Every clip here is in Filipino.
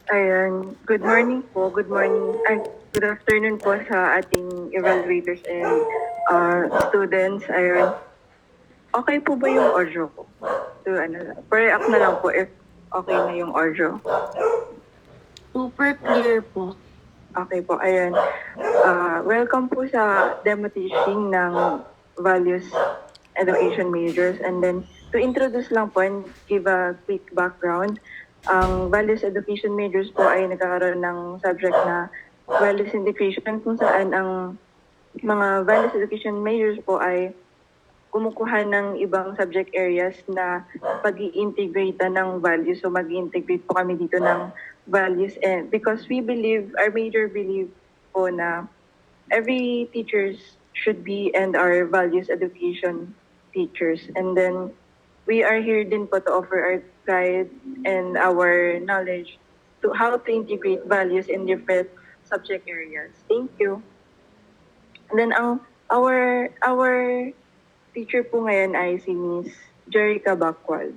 Ayan, good morning po, good morning, ay, good afternoon po sa ating evaluators and students. Ayan, okay po ba yung audio ko? So, per-react na lang po if okay na yung audio. Super clear po. Okay po, ayan. Welcome po sa demo teaching ng Values Education Majors. And then, to introduce lang po and give a quick background, ang Values Education Majors po ay nagkakaroon ng subject na Values Integration kung saan ang mga Values Education Majors po ay kumukuha ng ibang subject areas na pag-i-integrate ng values. So mag-i-integrate po kami dito ng values, and because we believe, our major believe po na every teachers should be and are values education teachers. And then we are here din po to offer our guide and our knowledge to how to integrate values in different subject areas. Thank you. And then our teacher po ngayon ay si Miss Jerica Bakwal.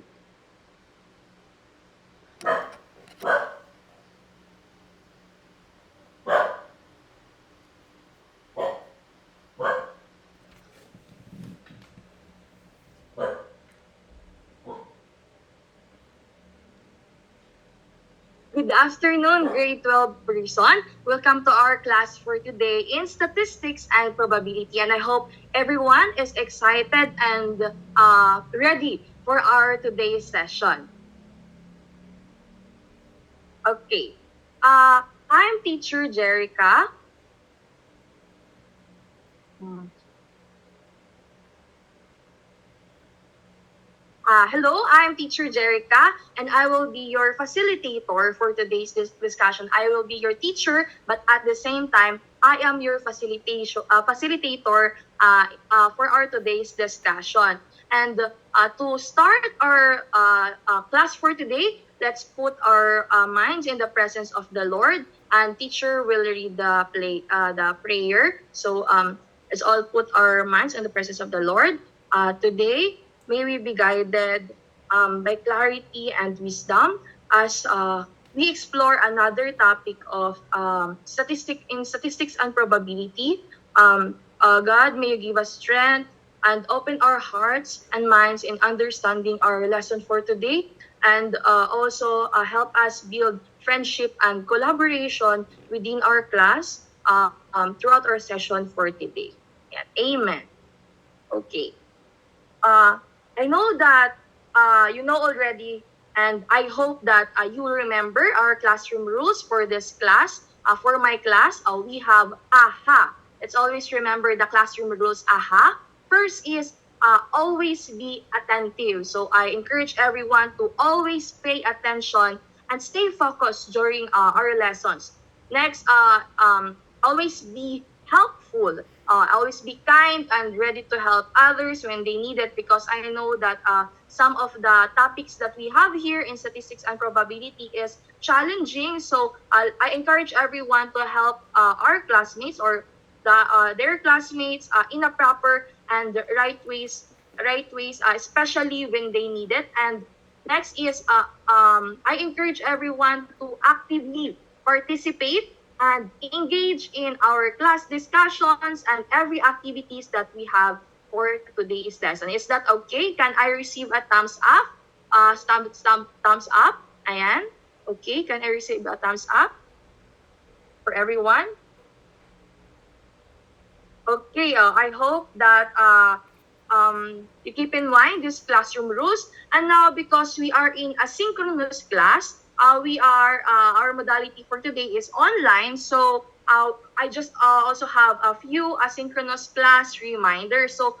Good afternoon, grade 12 person. Welcome to our class for today in statistics and probability. And I hope everyone is excited and ready for our today's session. Okay. I'm teacher Jerica. Hello, I'm teacher Jerica, and I will be your facilitator for today's discussion. I will be your teacher, but at the same time, I am your facilitator for our today's discussion. And to start our class for today, let's put our minds in the presence of the Lord, and teacher will read the prayer. So let's all put our minds in the presence of the Lord. Today, may we be guided by clarity and wisdom as we explore another topic of statistics and probability. God, may you give us strength and open our hearts and minds in understanding our lesson for today, and also help us build friendship and collaboration within our class throughout our session for today. Yeah. Amen. Okay. I know that you know already, and I hope that you will remember our classroom rules for this class. For my class, we have AHA. Let's always remember the classroom rules AHA. First is always be attentive. So I encourage everyone to always pay attention and stay focused during our lessons. Next, always be helpful. Always be kind and ready to help others when they need it, because I know that some of the topics that we have here in statistics and probability is challenging. So I encourage everyone to help our classmates or their classmates in a proper and right ways, especially when they need it. And next is I encourage everyone to actively participate and engage in our class discussions and every activities that we have for today's lesson. Is that okay? Can I receive a thumbs up? Thumbs up. Ayan. Okay, can I receive a thumbs up for everyone? Okay, I hope that you keep in mind these classroom rules. And now, because we are in a synchronous class, our modality for today is online. So I just also have a few asynchronous class reminders. So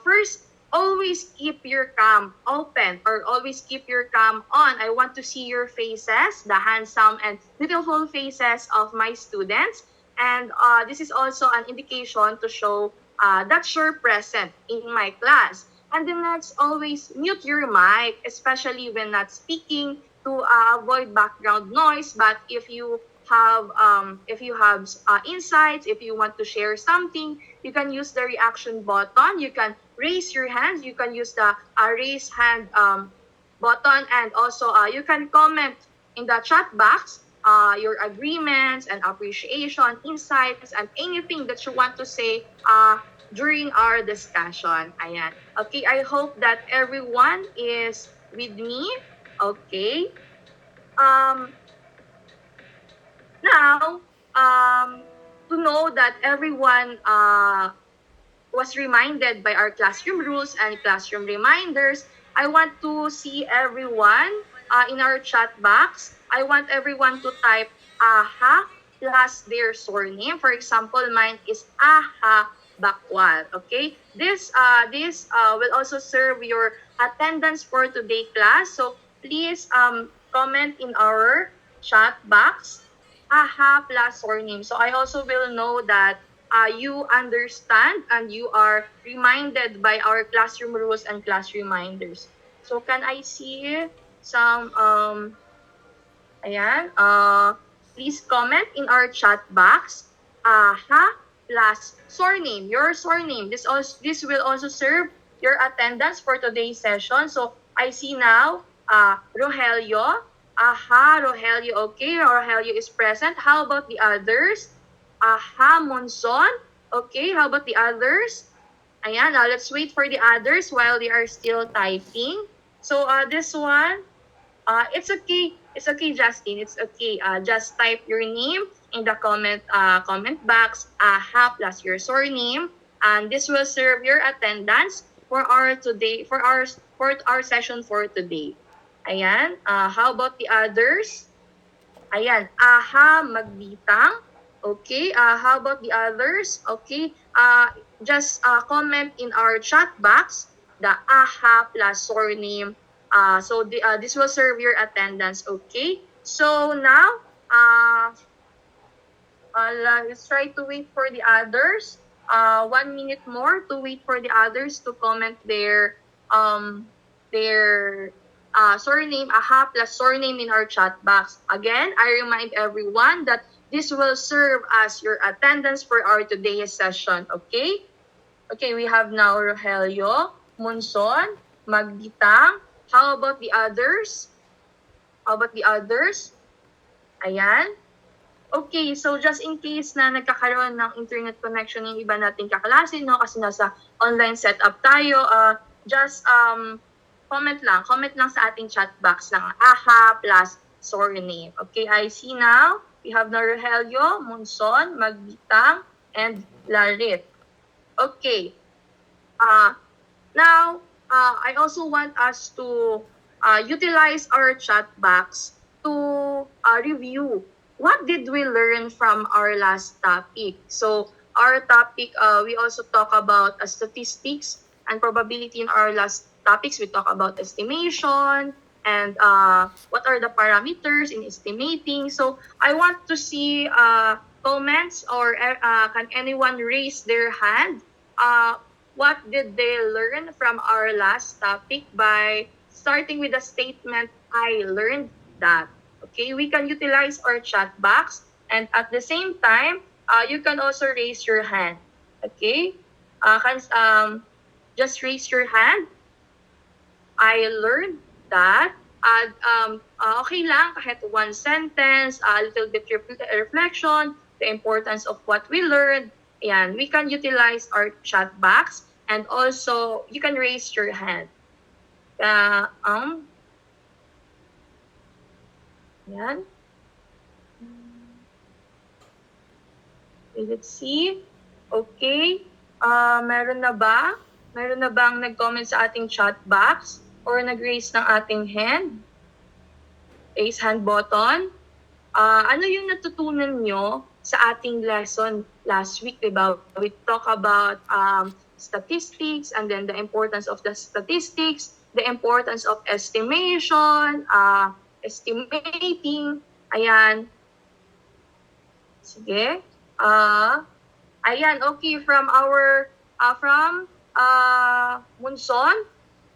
first, always keep your cam open or always keep your cam on. I want to see your faces, the handsome and beautiful faces of my students. And this is also an indication to show that you're present in my class. And the next, always mute your mic, especially when not speaking, to avoid background noise. But if you have insights, if you want to share something, you can use the reaction button. You can raise your hands. You can use the raise hand button, and also you can comment in the chat box your agreements and appreciation, insights, and anything that you want to say during our discussion. Ayan. Okay, I hope that everyone is with me. Okay. Um, Now, to know that everyone was reminded by our classroom rules and classroom reminders, I want to see everyone in our chat box. I want everyone to type AHA plus their surname. For example, mine is AHA Bakwal. Okay? This will also serve your attendance for today class. So please comment in our chat box AHA plus surname. So I also will know that you understand and you are reminded by our classroom rules and class reminders. So can I see some, ayan, please comment in our chat box, AHA plus surname, your surname. This will also serve your attendance for today's session. So I see now, Rogelio. Aha, Rogelio, okay, Rogelio is present. How about the others? Aha, Monson. Okay, how about the others? Ayan, let's wait for the others while they are still typing. So this one, it's okay. It's okay, Justin. It's okay. Just type your name in the comment box. Aha plus your surname, and this will serve your attendance for our session for today. Ayan. How about the others? Ayan. Aha, magbitang. Okay. How about the others? Okay. Just comment in our chat box the AHA plus surname. This will serve your attendance. Okay. So now, let's try to wait for the others. 1 minute more to wait for the others to comment their surname, AHA plus surname in our chat box. Again, I remind everyone that this will serve as your attendance for our today's session. Okay? Okay, we have now Rogelio, Monson, Magbitang. How about the others? How about the others? Ayan. Okay, so just in case na nagkakaroon ng internet connection yung iba nating kaklase, no, kasi nasa online setup tayo, just comment lang sa ating chat box ng AHA plus surname. Okay, I see now, we have na Rogelio, Monson, Magbitang, and Larit. Okay, now, I also want us to utilize our chat box to review what did we learn from our last topic. So our topic, we also talk about statistics and probability in our last topics. We talk about estimation and what are the parameters in estimating. So I want to see comments or can anyone raise their hand? What did they learn from our last topic by starting with the statement, I learned that. Okay, we can utilize our chat box, and at the same time, you can also raise your hand. Okay, just raise your hand. I learned that. Okay lang, kahit one sentence, a little bit reflection, the importance of what we learned. Ayan, we can utilize our chat box, and also you can raise your hand. Yan. Let's see. Okay. Meron na ba? Meron na bang nag-comment sa ating chat box or nag-raise ng ating hand? Raise hand button. Ano yung natutunan nyo sa ating lesson last week, diba? We talk about statistics and then the importance of the statistics, the importance of estimation, estimating. Ayan. Sige. Ayan, okay, from Munson,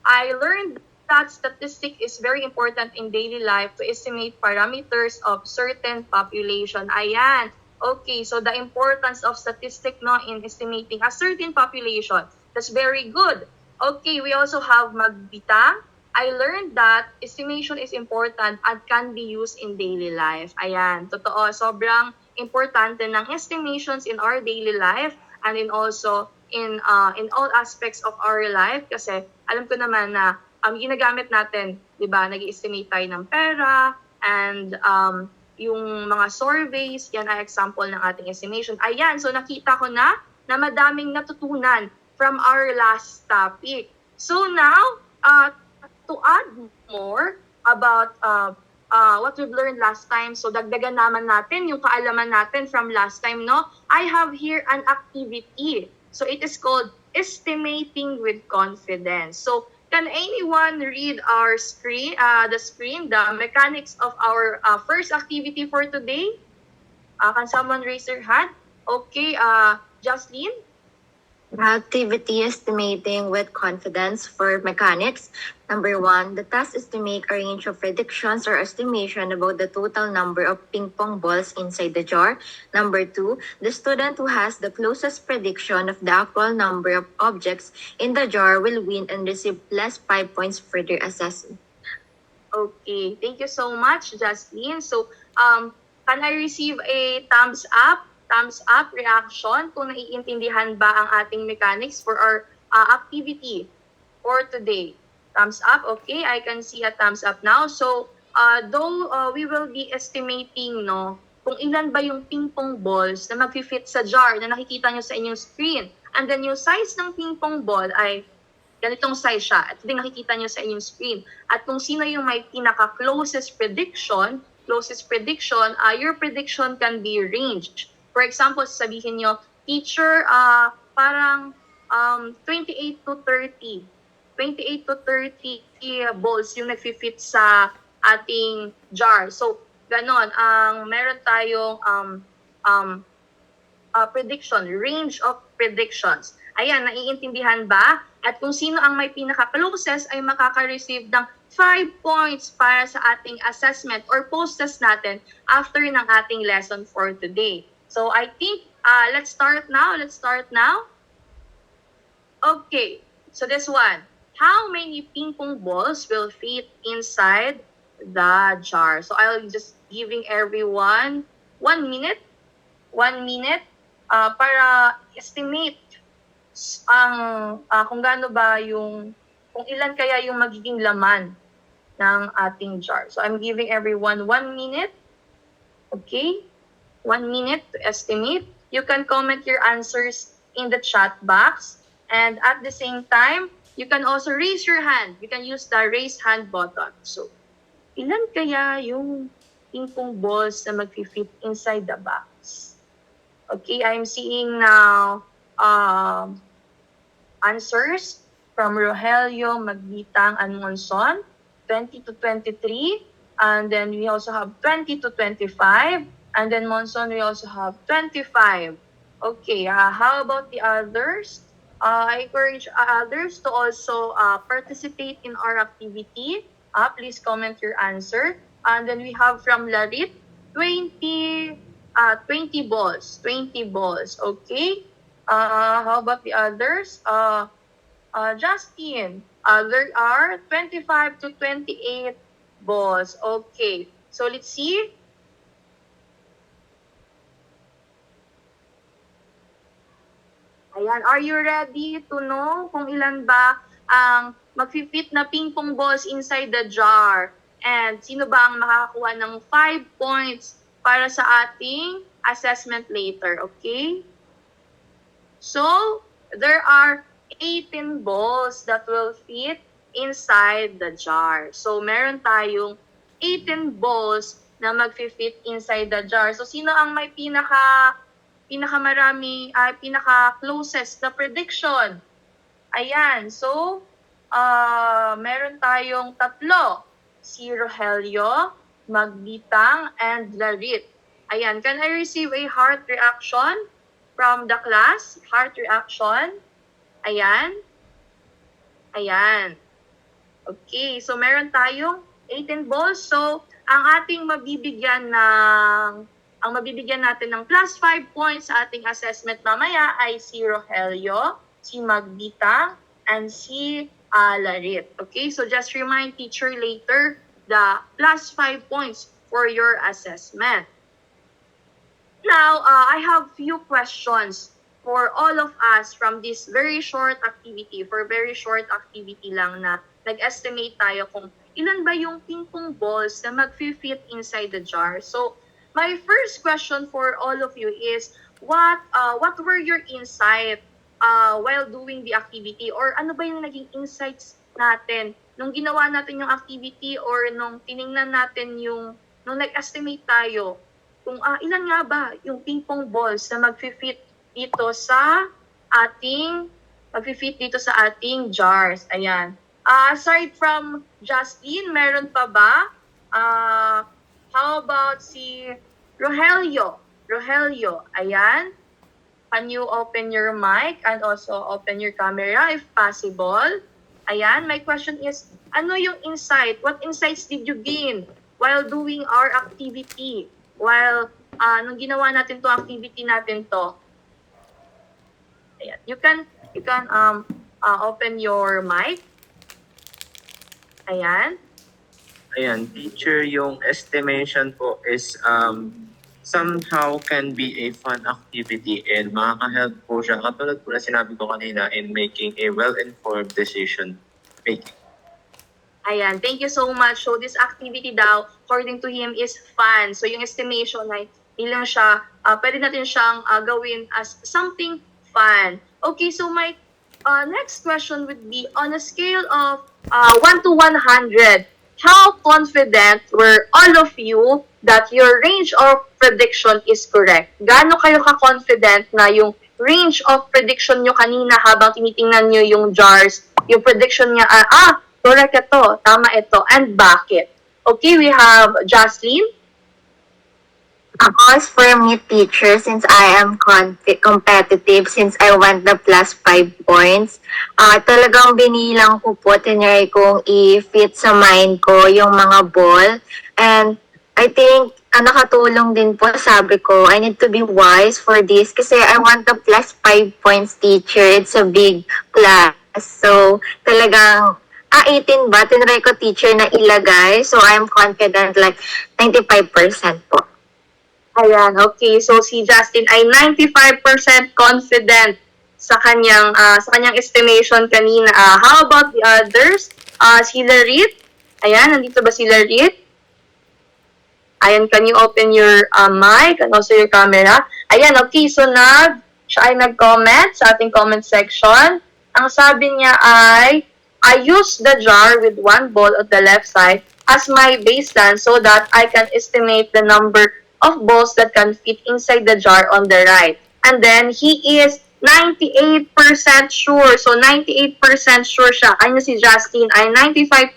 I learned that statistic is very important in daily life to estimate parameters of certain population. Ayan. Okay, so the importance of statistic no in estimating a certain population. That's very good. Okay, we also have Magbitang. I learned that estimation is important and can be used in daily life. Ayan, totoo. Sobrang importante ng estimations in our daily life and in all aspects of our life kasi alam ko naman na ginagamit natin, 'di ba? Nag-estimate tayo ng pera and yung mga surveys, yan ay example ng ating estimation. Ayan, so nakita ko na madaming natutunan from our last topic. So now, to add more about what we've learned last time, so dagdagan naman natin yung kaalaman natin from last time, no? I have here an activity. So it is called Estimating with Confidence. So can anyone read our screen, the mechanics of our first activity for today? Can someone raise their hand? Okay, Jocelyn? Activity estimating with confidence for mechanics. Number 1, the task is to make a range of predictions or estimation about the total number of ping pong balls inside the jar. Number 2, the student who has the closest prediction of the actual number of objects in the jar will win and receive plus 5 points for their assessment. Okay, thank you so much, Jasmine. So, can I receive a thumbs up reaction kung naiintindihan ba ang ating mechanics for our activity for today? Thumbs up, okay, I can see a thumbs up now. So, though we will be estimating, no, kung ilan ba yung ping pong balls na mag-fit sa jar na nakikita nyo sa inyong screen. And then yung size ng ping pong ball ay ganitong size siya. At din nakikita nyo sa inyong screen. At kung sino yung may pinaka-closest prediction, your prediction can be ranged. For example, sabihin nyo, teacher, parang 28 to 30 balls yung nag-fit sa ating jar. So, ganon. Meron tayong prediction, range of predictions. Ayan, naiintindihan ba? At kung sino ang may pinaka-closest ay makaka-receive ng 5 points para sa ating assessment or post-test natin after ng ating lesson for today. So I think, let's start now. Okay, so this one. How many ping pong balls will fit inside the jar? So I'll just giving everyone 1 minute para estimate kung gaano ba kung ilan kaya yung magiging laman ng ating jar. So I'm giving everyone 1 minute. Okay? 1 minute to estimate. You can comment your answers in the chat box. And at the same time, you can also raise your hand. You can use the raise hand button. So, ilan kaya yung ping pong balls na mag-fit inside the box? Okay, I'm seeing now answers from Rogelio, Magbitang, and Monson, 20 to 23. And then we also have 20 to 25. And then Monson, we also have 25. Okay, how about the others? I encourage others to also participate in our activity. Please comment your answer. And then we have from Larit, 20 balls. Okay. How about the others? Justin, there are 25 to 28 balls. Okay. So let's see. Ayan, are you ready to know kung ilan ba ang mag-fit na ping pong balls inside the jar? And sino ba ang makakakuha ng 5 points para sa ating assessment later, okay? So, there are 18 balls that will fit inside the jar. So, meron tayong 18 balls na mag-fit inside the jar. So, sino ang may pinaka-closest na prediction? Ayan, so, meron tayong 3. Si Rogelio, Magbitang, and Larit. Ayan, can I receive a heart reaction from the class? Heart reaction. Ayan. Okay, so meron tayong 18 balls. So, ang mabibigyan natin ng plus 5 points sa ating assessment mamaya ay si Rogelio, si Magbitang, and si Larit. Okay, so just remind teacher later the +5 points for your assessment. Now, I have few questions for all of us from this very short activity. For very short activity lang na nag-estimate tayo kung ilan ba yung ping-pong balls na mag-fit inside the jar. So, my first question for all of you is, what were your insight while doing the activity? Or ano ba yung naging insights natin nung ginawa natin yung activity or nung tiningnan natin yung, nung nag-estimate tayo kung ilan nga ba yung ping-pong balls na mag-fit dito sa ating jars. Ayan. Aside from Justin, meron pa ba? How about si Rogelio? Rogelio, ayan. Can you open your mic and also open your camera if possible? Ayan, my question is, ano yung insight? What insights did you gain while doing our activity? While nung ginawa natin to activity natin to? Ayan, you can open your mic. Ayan. Ayan, teacher, yung estimation po is somehow can be a fun activity and makaka-help po siya, katulad po na sinabi ko kanina, in making a well-informed decision making. Ayan, thank you so much. So this activity daw, according to him, is fun. So yung estimation ay hindi lang siya, pwede natin siyang gawin as something fun. Okay, so my next question would be, on a scale of 1 to 100, how confident were all of you that your range of prediction is correct? Gaano kayo ka-confident na yung range of prediction nyo kanina habang tinitingnan nyo yung jars, yung prediction niya, correct ito, tama ito, and bakit? Okay, we have Jocelyn. As for me, teacher, since I am competitive, since I want the +5 points, talagang binilang ko po, tinry kong i-fit sa mind ko yung mga ball. And I think, nakatulong din po, sabi ko, I need to be wise for this kasi I want the +5 points, teacher. It's a big plus. So, talagang 18 ba? Tinry ko, teacher, na ilagay. So, I'm confident like 95% po. Ayan, okay. So si Justin ay 95% confident sa kanyang estimation kanina. How about the others? Si Larit. Ayan, nandito ba si Larit? Ayan, can you open your mic and also your camera? Ayan, okay. So siya ay nag-comment sa ating comment section. Ang sabi niya ay, I use the jar with one ball at the left side as my baseline so that I can estimate the number of balls that can fit inside the jar on the right. And then, he is 98% sure. So, 98% sure siya. Kanya si Justin ay 95%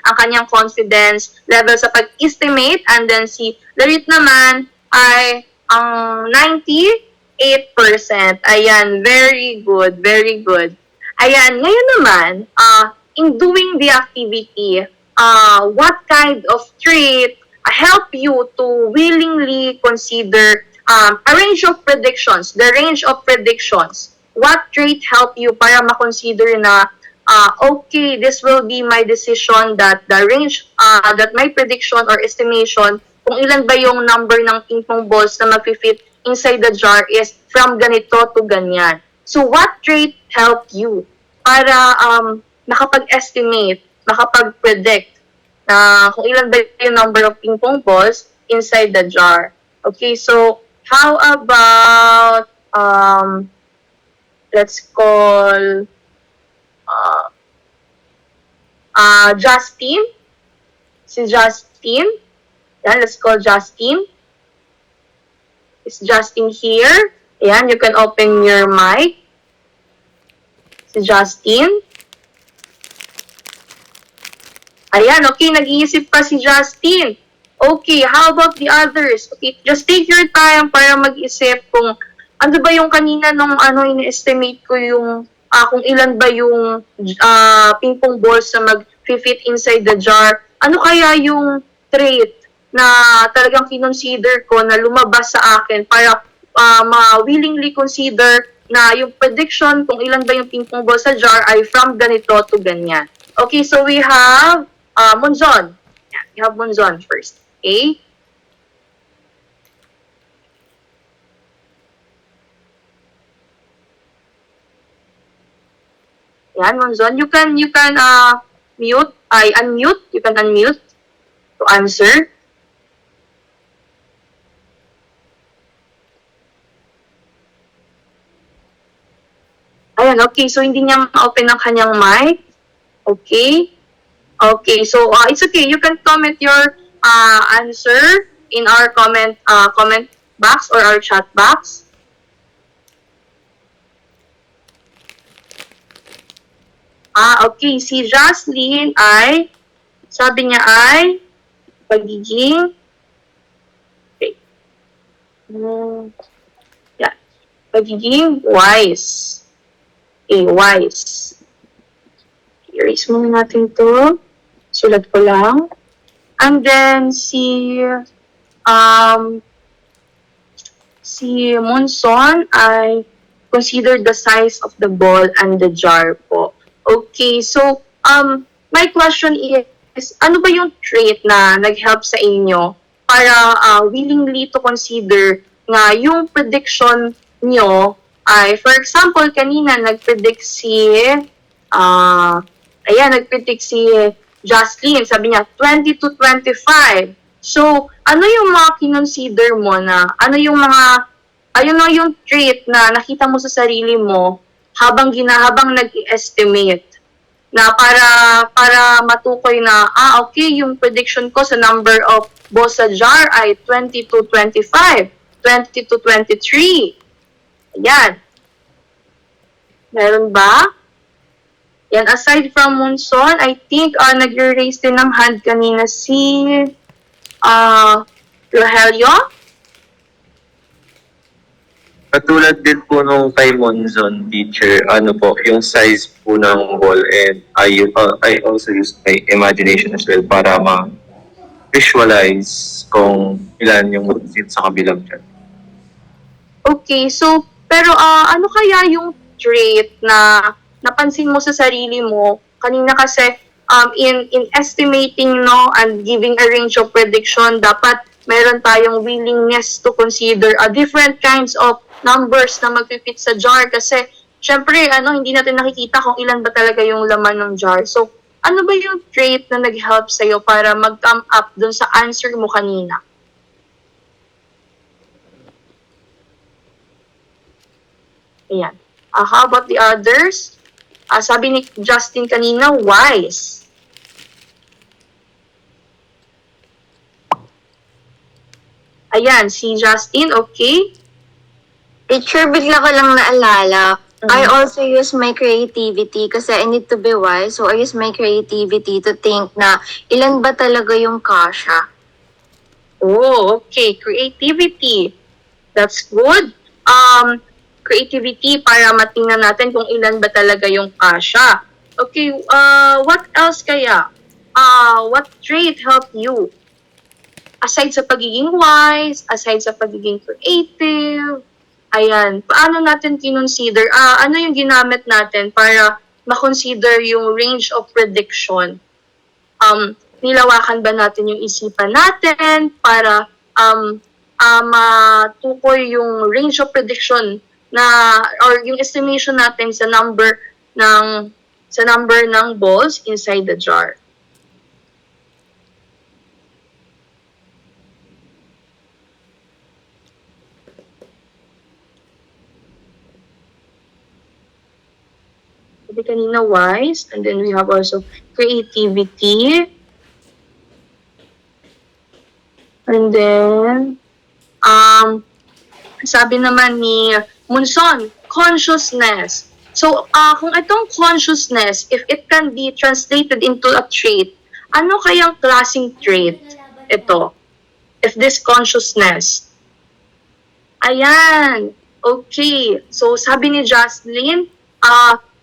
ang kanyang confidence level sa pag-estimate. And then, si Larit naman ay ang 98%. Ayan, very good, very good. Ayan, ngayon naman, in doing the activity, what kind of trait help you to willingly consider a range of predictions, the range of predictions? What trait help you para ma-consider na, okay, this will be my decision that the range, that my prediction or estimation, kung ilan ba yung number ng ping-pong balls na mag-fit inside the jar is from ganito to ganyan. So, what trait help you para makapag-estimate, makapag-predict kung ilan ba yung number of ping-pong balls inside the jar? Okay, so how about, let's call Justin. Si Justin. Yan, let's call Justin. Is Justin here? Ayan, you can open your mic. Si Justin. Ayan, okay, nag-iisip pa si Justin. Okay, how about the others? Okay, just take your time para mag-isip kung ano ba yung kanina nung in-estimate ko yung kung ilan ba yung ping-pong balls na mag-fit inside the jar. Ano kaya yung trait na talagang kinonsider ko na lumabas sa akin para ma-willingly consider na yung prediction kung ilan ba yung ping-pong ball sa jar ay from ganito to ganyan. Okay, so we have Monzon. Yeah, we have Monzon first. Okay? Yan, Monzon. You can unmute. You can unmute to answer. Ayan, okay. So, hindi niya ma-open ang kanyang mic. Okay. Okay. So, it's okay. You can comment your answer in our comment box or our chat box. Okay. Si Jocelyn ay, sabi niya ay, pagiging, okay. Yeah. Pagiging wise. Wise. Erase muna natin to. Sulat ko lang. And then, si Monson ay consider the size of the ball and the jar po. Okay, so, my question is, ano ba yung trait na nag-help sa inyo para willingly to consider nga yung prediction nyo ay, for example, kanina nag-predict si Jocelyn, sabi niya 20 to 25. So, ano yung mga kinonsider mo na, ano yung yung trait na nakita mo sa sarili mo habang nag-estimate na para matukoy na, okay, yung prediction ko sa number of balls sa jar ay 20 to 25, 20 to 23. Ayan. Meron ba? Yan, aside from Monson, I think nag-raise din ng hand kanina si Rogelio. Katulad din po nung kay Monzon, teacher, ano po, yung size po ng ball, and I also use my imagination as well para ma-visualize kung ilan yung seat sa kabilang dyan. Okay, so, pero ano kaya yung trait na napansin mo sa sarili mo? Kanina kasi, in estimating, no, and giving a range of prediction, dapat meron tayong willingness to consider different kinds of numbers na magpipit sa jar kasi syempre hindi natin nakikita kung ilan ba talaga yung laman ng jar. So ano ba yung trait na nag-help sa'yo para mag-come up dun sa answer mo kanina? Ayan. How about the others? Sabi ni Justin kanina, wise. Ayan, si Justin, okay. Teacher, bigla ko lang naalala. I also use my creativity kasi I need to be wise. So, I use my creativity to think na ilan ba talaga yung kasha. Oh, okay. Creativity. That's good. Creativity para matingnan natin kung ilan ba talaga yung kasha. Okay, what else kaya? What trait helped you? Aside sa pagiging wise, aside sa pagiging creative, ayan, paano natin kinonsider? Ano yung ginamit natin para makonsider yung range of prediction? Nilawakan ba natin yung isipan natin para matukoy yung range of prediction na or yung estimation natin sa number ng balls inside the jar? Kanina wise, and then we have also creativity, and then sabi naman ni Monson, consciousness. So kung itong consciousness, if it can be translated into a trait, ano kayang klaseng trait ito? If this consciousness, ayan, okay. So sabi ni Jocelyn,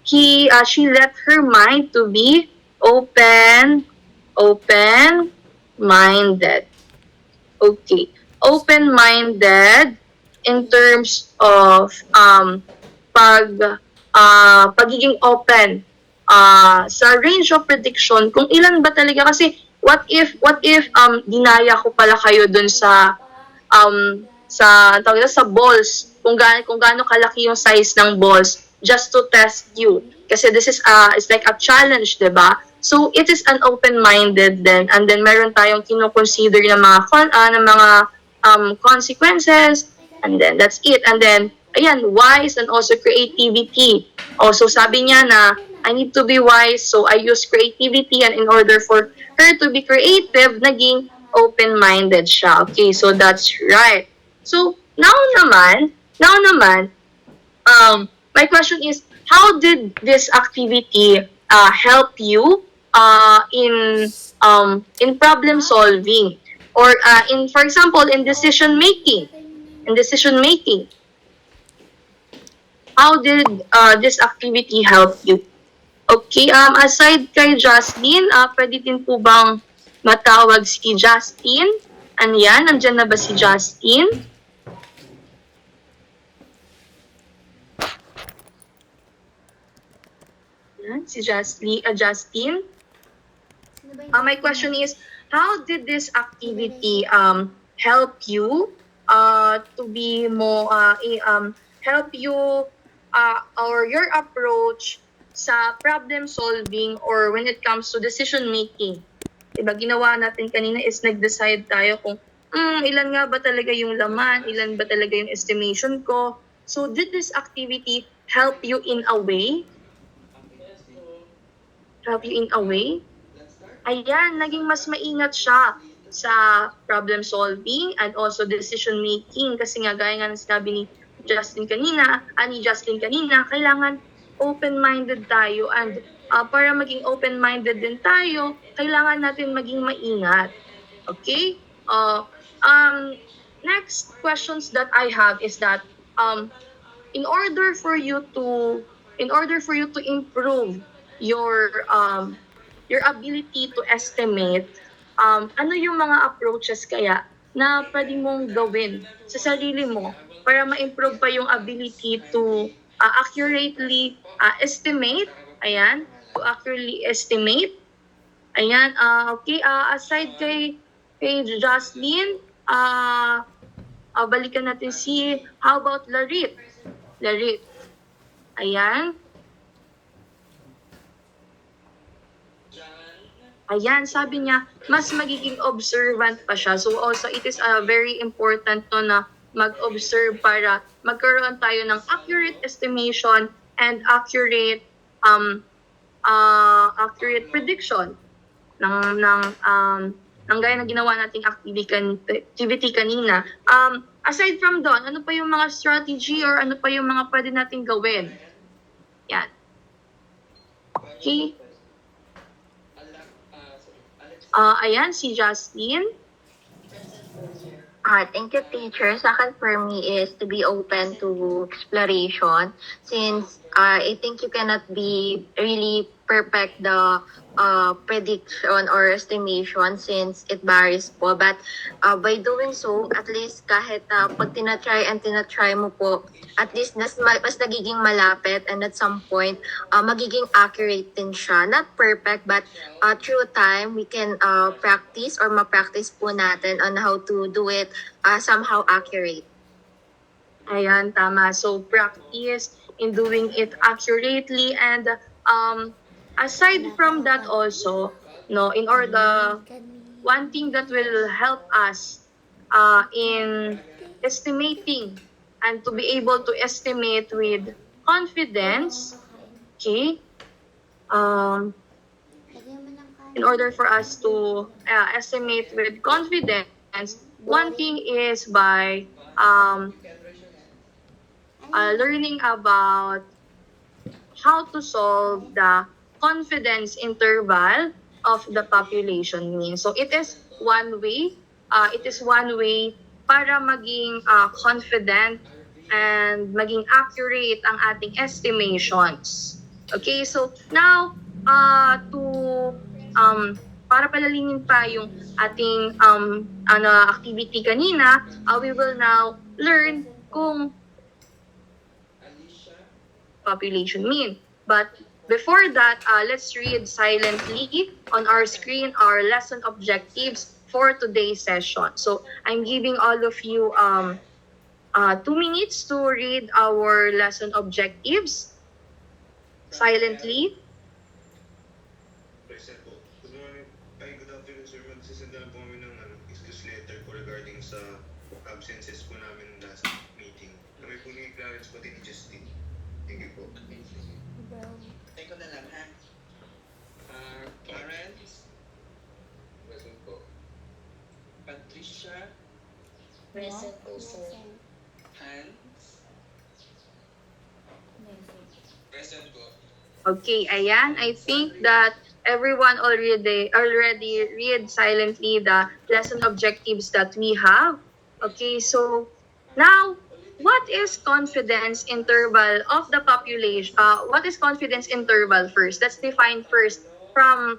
she let her mind to be open-minded. Okay. Open-minded in terms of pagiging open sa range of prediction kung ilan ba talaga, kasi what if dinaya ko pala kayo dun sa tawag nito, sa balls, kung gaano kalaki yung size ng balls, just to test you, kasi this is it's like a challenge, 'di ba? So it is an open-minded then, and then meron tayong kino-consider ng mga consequences, and then that's it. And then ayan, wise and also creativity. Also sabi niya na I need to be wise, so I use creativity, and in order for her to be creative, naging open-minded siya. Okay, so that's right. So now naman, my question is, how did this activity help you in problem solving, or in, for example, in decision making? How did this activity help you? Okay, aside kay Justin, pwede din po bang matawag si Justin? Nandyan na ba si Justin? Yan, si Justin. My question is, how did this activity help you to be more help you or your approach sa problem solving, or when it comes to decision making? Diba, ginawa natin kanina is nag-decide tayo kung ilan nga ba talaga yung laman, ilan ba talaga yung estimation ko. So did this activity help you in a way? Ayan, naging mas maingat siya sa problem solving and also decision making, kasi nga gaya nga ng sinabi ni Justin kanina, kailangan open-minded tayo, and para maging open-minded din tayo, kailangan natin maging maingat. Okay? Next questions that I have is that in order for you to improve your ability to estimate, ano yung mga approaches kaya na pwede mong gawin sa sarili mo para ma-improve pa yung ability to accurately estimate? Ayan, to accurately estimate. Ayan, okay, aside kay Jocelyn, balikan natin how about Larit? Ayan. Ayan, sabi niya, mas magiging observant pa siya. So also, it is very important to na mag-observe para magkaroon tayo ng accurate estimation and accurate prediction ng gaya na ginawa nating activity kanina. Aside from doon, ano pa yung mga strategy or ano pa yung mga pwede nating gawin? Yan. Okay. Ayan, si Justin. Thank you, teacher. Second for me is to be open to exploration, since I think you cannot be really perfect the prediction or estimation since it varies po. But by doing so, at least kahit pag tinatry mo po, at least mas nagiging malapit, and at some point, magiging accurate din siya. Not perfect, but through time, we can practice or ma-practice po natin on how to do it somehow accurate. Ayan, tama. So, practice in doing it accurately, and aside from that also, in order, one thing that will help us in estimating and to be able to estimate with confidence, okay, in order for us to estimate with confidence, one thing is by learning about how to solve the confidence interval of the population mean. So it is one way. Para maging confident and maging accurate ang ating estimations. Okay, so now para palalingin pa yung ating activity kanina, we will now learn kung population mean. But before that, let's read silently on our screen our lesson objectives for today's session. So I'm giving all of you 2 minutes to read our lesson objectives silently. Present po. Good morning. Ay, good afternoon, sir. Magsisend na po kami ng excuse letter po regarding sa absences po namin last meeting. Kami po ni Clarence pati ni Justine. Thank you po. Take ko na lang, ha? Clarence, Present po. Patricia, Present po, sir. Hans, Present po. Okay, ayan. I think that everyone already read silently the lesson objectives that we have. Okay, so now, what is confidence interval of the population? What is confidence interval first? Let's define first from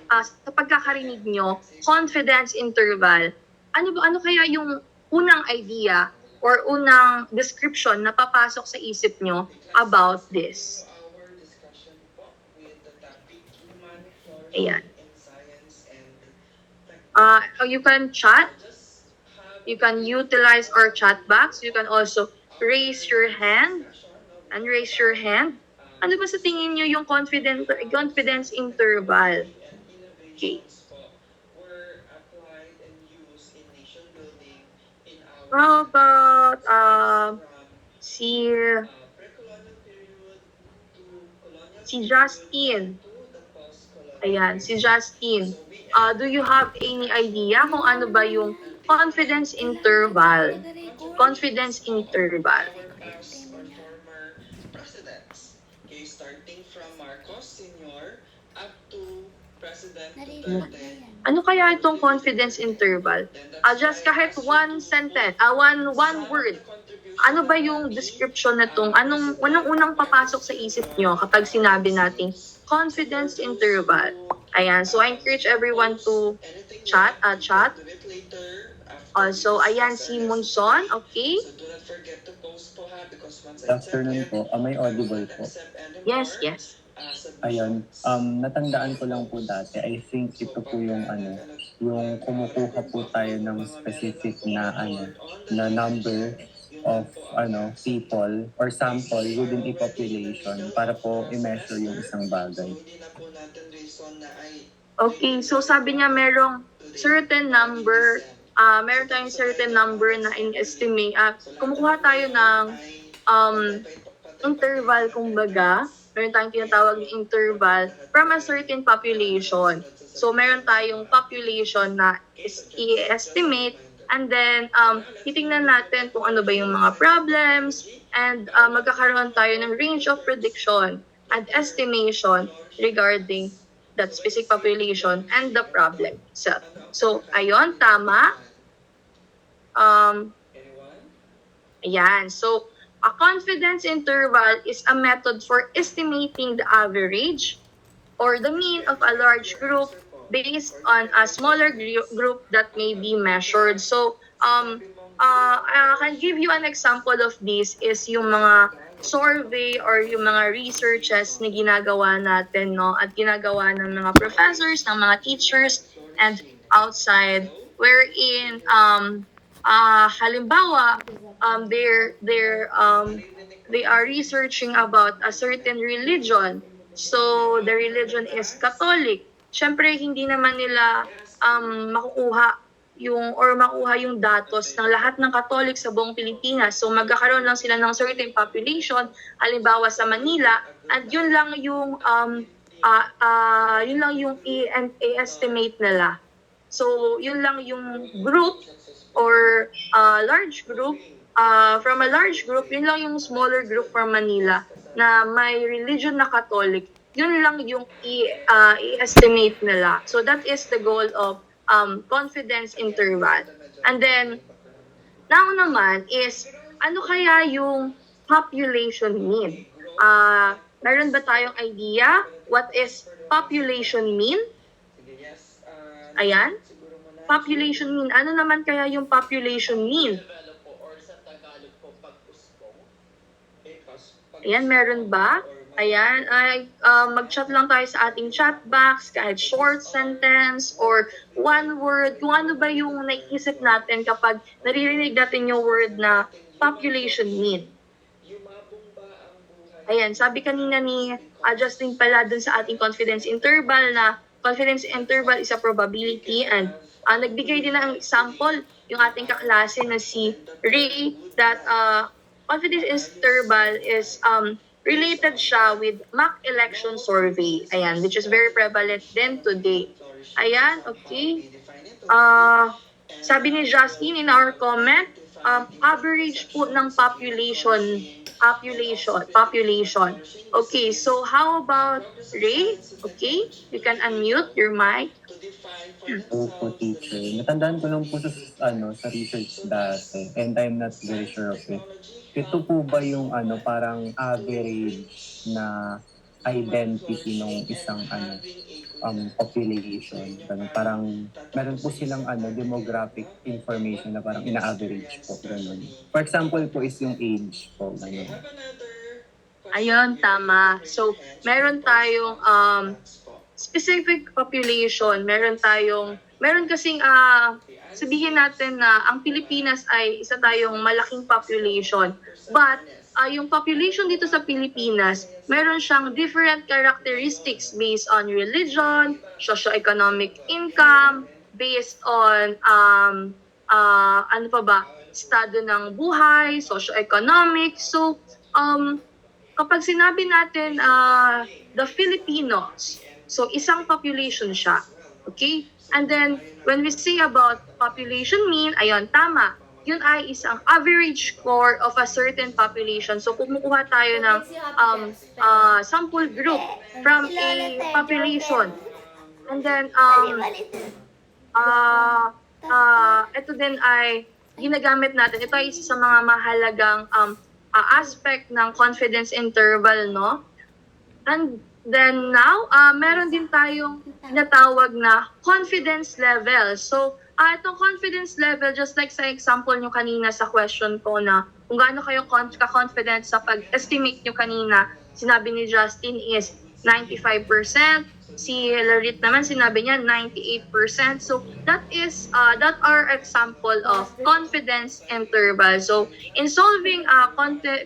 sa pagkakarinig nyo, confidence interval. Ano kaya yung unang idea or unang description na papasok sa isip nyo about this? our discussion po with the topic human Ayan. flourishing in science and technology. You can chat. Just have You can utilize our chat box. You can also raise your hand and raise your hand. Ano ba sa tingin nyo yung confidence interval? Okay. innovations po were applied and used in nation building in our How about from si pre-colonial period to colonial si Justine? to the post-colonial. Ayan, si Justine. Do you have any idea kung ano ba yung confidence interval? Confidence interval. Our past or former presidents. Okay, starting from Marcos Sr. up to President Duterte. Ano kaya itong confidence interval? Just kahit one sentence, one word. Ano ba yung description na itong, anong unang papasok sa isip nyo kapag sinabi nating confidence interval? Ayan, so I encourage everyone to chat. Do it later after Also, ayan si Monson, okay? So do not forget to post po, ha, because once Good afternoon po. Am I audible po? Yes, yes. Ayun. Natandaan ko lang po dati. I think ito po yung yung kumukuha po tayo ng specific na na number of people or sample within a population para po i-measure yung isang bagay. So hindi na po natin reason na ay Okay, so sabi niya merong certain number, meron tayong certain number na in-estimate. Kumukuha tayo ng interval, kumbaga. Meron tayong tinatawag na interval from a certain population. So, meron tayong population na i-estimate and then titingnan natin kung ano ba yung mga problems and magkakaroon tayo ng range of prediction and estimation regarding that specific population and the problem itself. So, ayun, tama. anyone? Ayan. So, a confidence interval is a method for estimating the average or the mean of a large group based on a smaller group that may be measured. So, I can give you an example of this is yung mga survey or yung mga researches na ginagawa natin, no? At ginagawa ng mga professors, ng mga teachers, and outside, wherein, halimbawa, they are researching about a certain religion. So, the religion is Catholic. Siyempre, hindi naman nila makukuha yung datos ng lahat ng Catholic sa buong Pilipinas. So, magkakaroon lang sila ng certain population, halimbawa sa Manila, at yun lang yung i-estimate nila. So, yun lang yung group or large group. From a large group, yun lang yung smaller group from Manila na may religion na Catholic. Yun lang yung i-estimate nila. So, that is the goal of confidence interval. And then, now naman is, ano kaya yung population mean? Meron ba tayong idea? What is population mean? Sige, yes. Ayan. Siguro muna. Population mean. Ano naman kaya yung population mean? Develop po or sa Tagalog po pag-usbong. Ayan, meron ba? Ayan, ay mag-chat lang tayo sa ating chat box, kahit short sentence or one word, kung ano ba yung naiisip natin kapag naririnig natin yung word na population mean. Ayan, sabi kanina ni Justin pala dun sa ating confidence interval na confidence interval is a probability, and nagbigay din ng example yung ating kaklase na si Ray that confidence interval is related siya with mock election survey. Ayan, which is very prevalent din today. Ayan, okay. Sabi ni Justin in our comment, average po ng population. Okay, so how about Ray? Okay, you can unmute your mic. Opo, teacher. Natandaan ko lang po sa research dati, and I'm not very sure of it. Ito po ba yung parang average na identity ng isang population? Ganun, parang meron po silang demographic information na parang ina-average po. Ganun. For example po is yung age po. Ganun. Ayun, tama. So, meron tayong specific population, meron kasing sabihin natin na ang Pilipinas ay isa tayong malaking population, but yung population dito sa Pilipinas, meron siyang different characteristics based on religion, socio-economic income, based on estado ng buhay, socio-economic. So kapag sinabi natin the Filipinos, so isang population siya. Okay? And then, when we say about population mean, ayun, tama. Yun ay isang average score of a certain population. So, kumukuha tayo ng sample group from a population. And then, ito din ay ginagamit natin. Ito ay isa sa mga mahalagang aspect ng confidence interval, no? And then now, meron din tayong tinatawag na confidence level. So, itong confidence level, just like sa example nyo kanina sa question ko na kung gaano kayo ka-confident sa pag-estimate nyo kanina, sinabi ni Justin is 95%. Si Larit naman, sinabi niya 98%. So, that are example of confidence interval. So, in solving a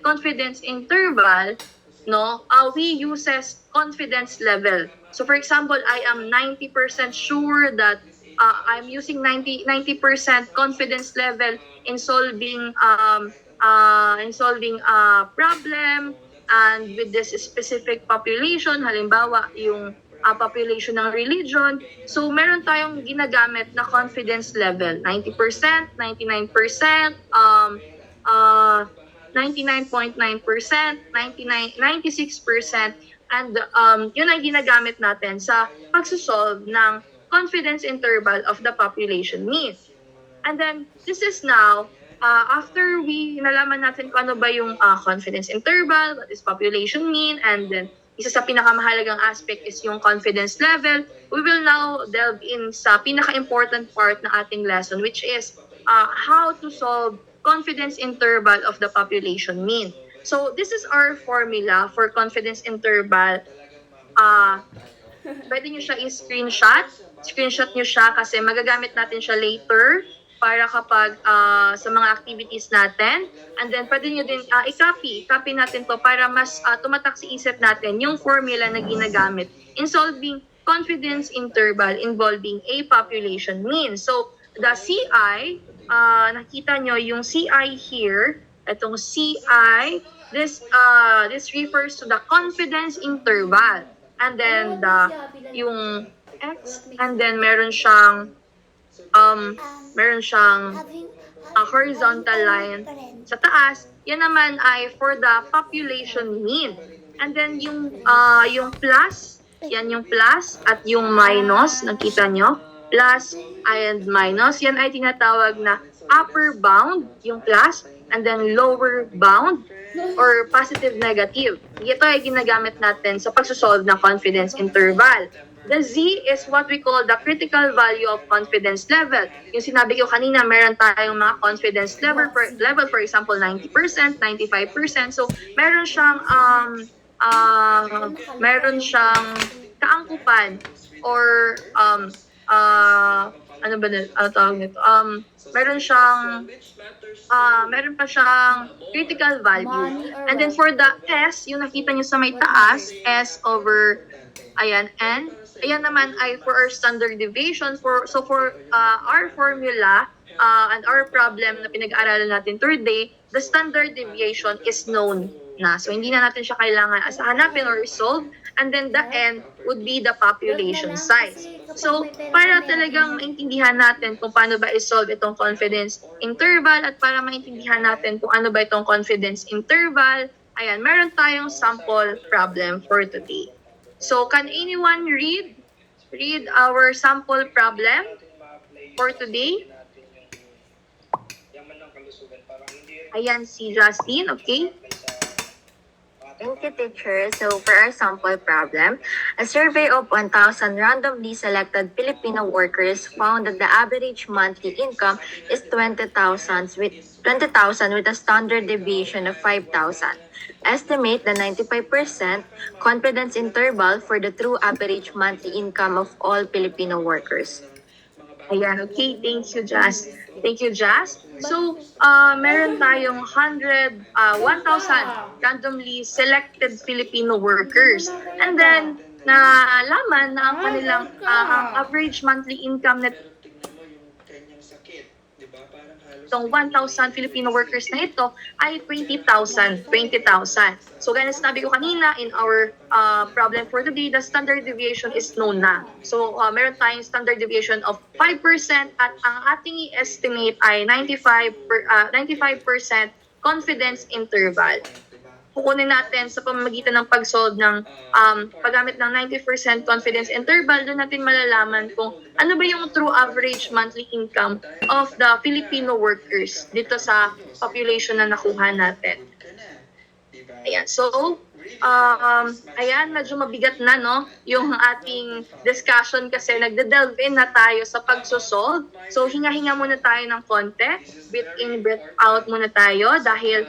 confidence interval, no, we uses confidence level. So for example, I am 90% sure that I'm using 90% confidence level in solving a problem and with this specific population, halimbawa yung population ng religion. So meron tayong ginagamit na confidence level, 90%, 99%, 99.9%, 96%, and yun ang ginagamit natin sa pagsosolve ng confidence interval of the population mean. And then, this is now, after we nalaman natin kung ano ba yung confidence interval, what is population mean, and then isa sa pinakamahalagang aspect is yung confidence level, we will now delve in sa pinaka-important part ng ating lesson, which is how to solve confidence interval of the population mean. So, this is our formula for confidence interval. Pwede nyo siya i-screenshot. Screenshot nyo siya kasi magagamit natin siya later para kapag sa mga activities natin. And then, pwede nyo din i-copy. Copy natin to para mas tumatak sa isip natin yung formula na ginagamit in solving confidence interval involving a population mean. So, the CI, nakita nyo yung CI here, itong CI, this refers to the confidence interval. And then yung X, and then meron siyang horizontal line sa taas. Yan naman ay for the population mean. And then yung plus, yan yung plus at yung minus, nakita nyo? Plus and minus, yan ay tinatawag na upper bound, yung plus, and then lower bound, or positive negative. Ito ay ginagamit natin sa pagsosolve ng confidence interval. The Z is what we call the critical value of confidence level. Yung sinabi ko kanina, meron tayong mga confidence level for example, 90%, 95%. So, meron siyang kaangkupan or ano ba tawag nito? Meron pa siyang critical value. And then for the S, yung nakita niyo sa may taas, S over N. Ayan naman ay for our standard deviation. For our formula and our problem na pinag-aaralan natin today, the standard deviation is known na. So hindi na natin siya kailangan hanapin or resolve. And then the N would be the population size. So para talagang maintindihan natin kung paano ba i-solve itong confidence interval at para maintindihan natin kung ano ba itong confidence interval, ayan, meron tayong sample problem for today. So, can anyone read our sample problem for today? Ayan, si Justine, okay? Thank you, teacher. So, for our sample problem, a survey of 1,000 randomly selected Filipino workers found that the average monthly income is 20,000 with a standard deviation of 5,000. Estimate the 95% confidence interval for the true average monthly income of all Filipino workers. Ayan, okay. Thank you, Jazz. So, meron tayong 1,000 randomly selected Filipino workers. And then, nalaman na ang kanilang average monthly income na itong 1,000 Filipino workers na ito ay 20,000. So, gaya na sinabi ko kanina, in our problem for today, the standard deviation is known na. So, meron tayong standard deviation of 5% at ang ating i-estimate ay 95% confidence interval. Kukunin natin sa pamamagitan ng pag-solve ng paggamit ng 90% confidence interval, doon natin malalaman kung ano ba yung true average monthly income of the Filipino workers dito sa population na nakuha natin. Ayan, so, medyo mabigat na, no, yung ating discussion kasi nagde-delve in na tayo sa pagsosolve. So, hinga-hinga muna tayo ng konti, breath in, breath out muna tayo dahil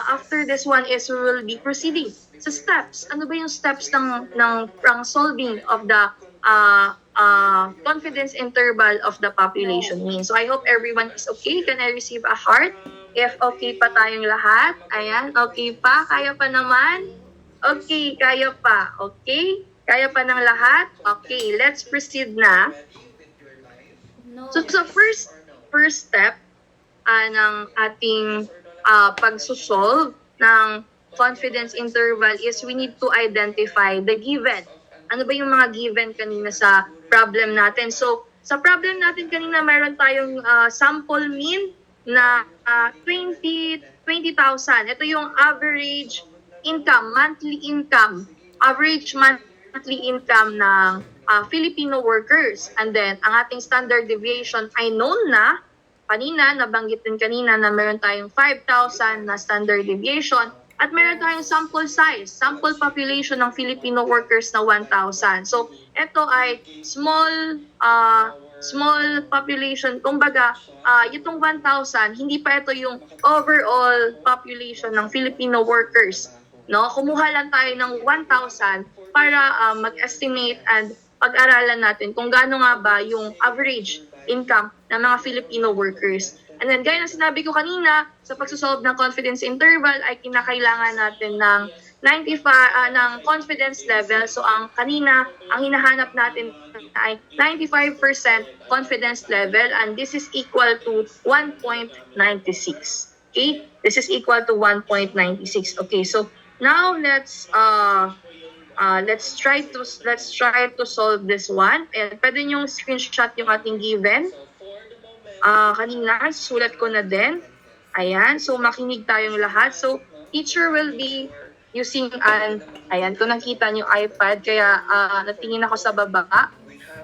after this one is we will be proceeding sa steps. Ano ba yung steps ng solving of the confidence interval of the population mean? So I hope everyone is okay. Can I receive a heart? If okay pa tayong lahat. Ayan, okay pa? Kaya pa naman? Okay, kaya pa. Okay? Kaya pa ng lahat? Okay, let's proceed na. So first step ng ating pagsosolve ng confidence interval is we need to identify the given. Ano ba yung mga given kanina sa problem natin? So, sa problem natin kanina, meron tayong sample mean na 20,000. Ito yung average income, average monthly income ng Filipino workers. And then, ang ating standard deviation ay known na. Kanina, nabanggit din kanina na meron tayong 5,000 na standard deviation at meron tayong sample size, sample population ng Filipino workers na 1,000. So, ito ay small population. Kumbaga, itong 1,000, hindi pa ito yung overall population ng Filipino workers. No? Kumuha lang tayo ng 1,000 para mag-estimate and pag-aralan natin kung gaano nga ba yung average income ng mga Filipino workers. And then, gaya na sinabi ko kanina, sa pagsusolve ng confidence interval ay kinakailangan natin ng 95 ng confidence level. So, ang hinahanap natin ay 95% confidence level and this is equal to 1.96. Okay? This is equal to 1.96. Okay, so now let's try to solve this one. And pwede niyong screenshot yung ating given. Kanina, sulat ko na din. Ayan, so makinig tayong lahat. So, teacher will be using kung nakita niyo iPad, kaya natingin ako sa baba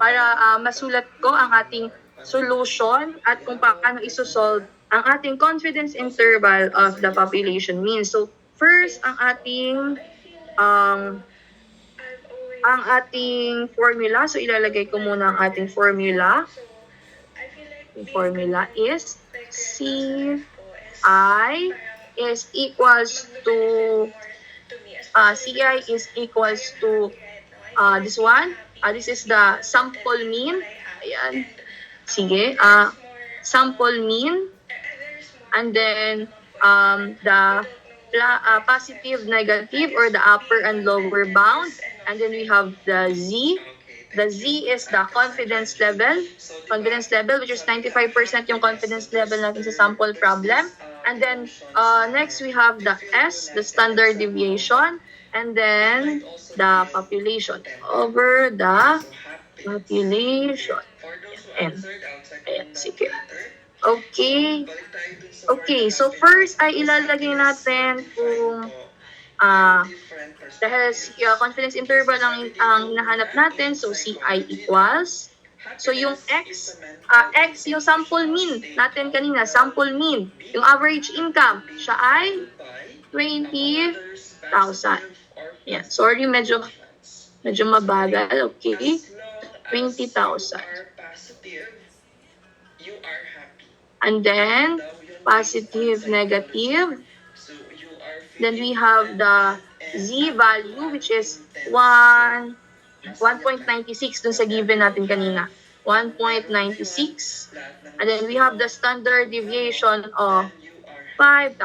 para masulat ko ang ating solution at kung paano isosolve ang ating confidence interval of the population mean. So, first, ang ating ang ating formula. So, ilalagay ko muna ang ating formula. Yung formula is CI is equals to CI is equals to this one. This is the sample mean. Ayan. Sige. Sample mean. And then the positive, negative, or the upper and lower bound. And then we have the Z. The Z is the confidence level. Confidence level, which is 95% yung confidence level natin sa sample problem. And then next we have the S, the standard deviation. And then the population over the population. Ayan. Ayan, sige. Okay. Okay, so first ay ilalagay natin kung dahil confidence interval ang hinahanap natin, so CI equals. So yung X yung sample mean natin kanina, sample mean. Yung average income, siya ay 20,000. Yan, sorry, medyo mabagal. Okay, 20,000. And then, positive, negative. Then we have the Z value, which is 1.96 dun sa given natin kanina. 1.96. And then we have the standard deviation of 5,000.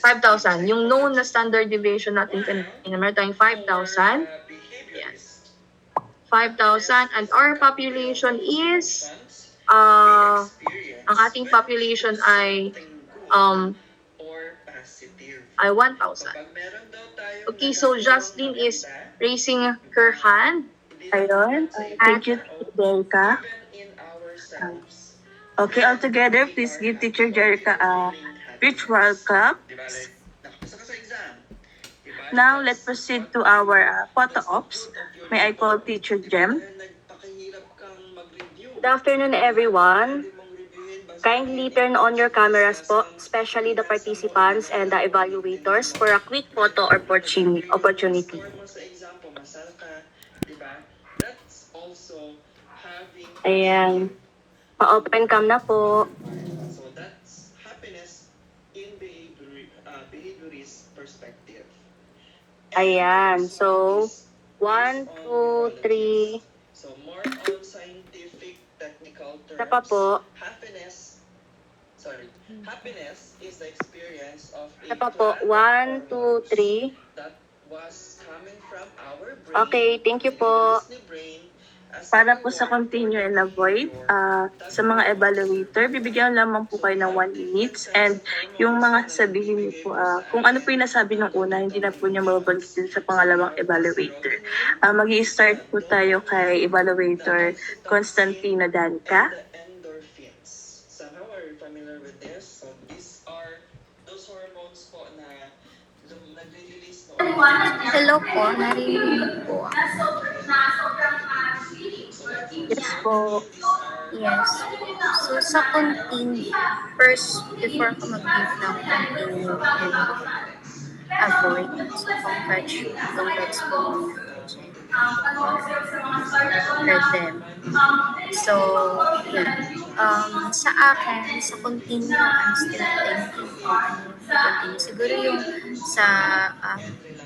5,000. Yung known na standard deviation natin kanina, meron tayong 5,000. Yan. 5,000. And our population is, ang ating population ay 1,000. Okay, so Jocelyn is raising her hand. Ayun. Thank you, Jerica. Okay, all together, please give Teacher Jerica a virtual clap. Now, let's proceed to our photo ops. May I call Teacher Jem? Good afternoon, everyone. Kindly turn on your cameras po, especially the participants and the evaluators for a quick photo opportunity. Ayan. Pa-open cam na po. So that's happiness in behaviorist perspective. Ayan. So, 1, 2, 3. So more on scientific technical terms. Isa pa po. Happiness is the experience of Isa pa po. 1, 2, 3. that was coming from our brain. Okay, thank you po. Para po sa continue and avoid, sa mga evaluator, bibigyan lamang po kayo ng 1 minutes and yung mga sabihin niyo po, kung ano po yung nasabi ng una, hindi na po niya mababalik din sa pangalawang evaluator. Mag-i-start po tayo kay evaluator Constantino Danica. Endorphins. Somehow are you familiar with this? So these are those hormones po na nagre-release no. Hello po, narinig po. Yes po. Yes. So sa continue, first, before ko mag-give ng continue and avoid, so congrats po for them. So, yun. Sa akin, sa continue, I'm still thinking on continue. Siguro yung sa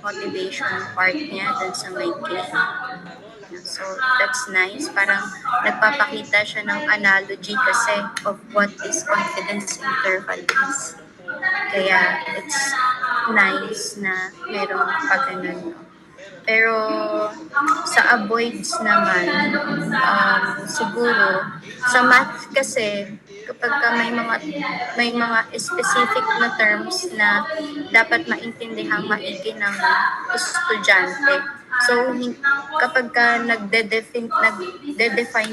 motivation part niya dun sa may game. So, that's nice. Parang nagpapakita siya ng analogy kasi of what is confidence interval is. Kaya, it's nice na merong pag-ganun, no? Pero, sa avoids naman, siguro, sa math kasi, kapag ka may mga specific na terms na dapat maintindihan maigi ng estudyante. So, kapag ka nagde-define